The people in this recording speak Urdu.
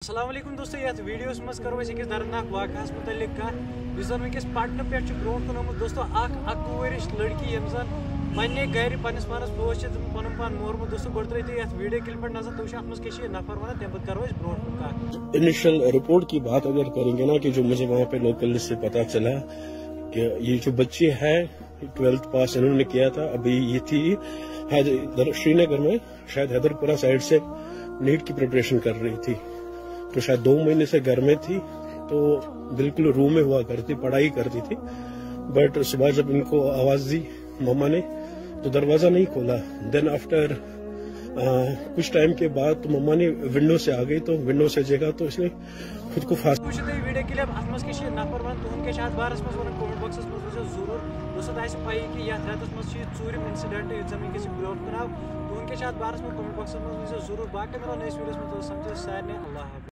السلام علیکم دوستو یتھ ویڈیوس مز کرو أکس دردناک واقعس متعلق کت یس زن ونکس پٹنہ پہ برو کن آمت دوستو اخ 21 ورش لڑکی یم زن پنہ گھر پنس پانس پوش پن پان مورمت دوستو گو ترو تھی ویڈیو کلپ پہ نظر تو ات مز کیا نفر ونان تمہ پتہ کرو برو کن کت انیشل رپورٹ کی بات اگر کریں گے نا کہ جو مجھے وہاں پہ لوکل سے پتا چلا کہ یہ جو بچی ہے 12th پاس انہوں نے کیا تھا ابھی یہ تھی شری نگر میں شاید حیدر پورہ سائڈ سے نیٹ کی پریپریشن کر رہی تھی تو شاید 2 مہینے سے گھر میں تھی تو بالکل روم میں ہوا کرتی پڑھائی کرتی تھی بٹ صبح جب ان کو آواز دی ماما نے تو دروازہ نہیں کھولا دین آفٹر کچھ ٹائم کے بعد تو ماما نے ونڈو سے آ گئی تو ونڈو سے جگہ تو اس نے خود کو وچھو تھی ویڈیو کلپ ات مز کیا نفر ون تہد کیا بارس مز ون کمنٹ باکسس مز وچھو ضرور دوستو تہ پی کہ یتھ ریتس مز ژوٗرِم انسیڈنٹ یُس زن ونکس برو کن آو تہد کیا بارس مز کمنٹ باکسس مز ضرور باقی ملو نئیس ویڈیوس مز سمجھو سارے اللہ حافظ.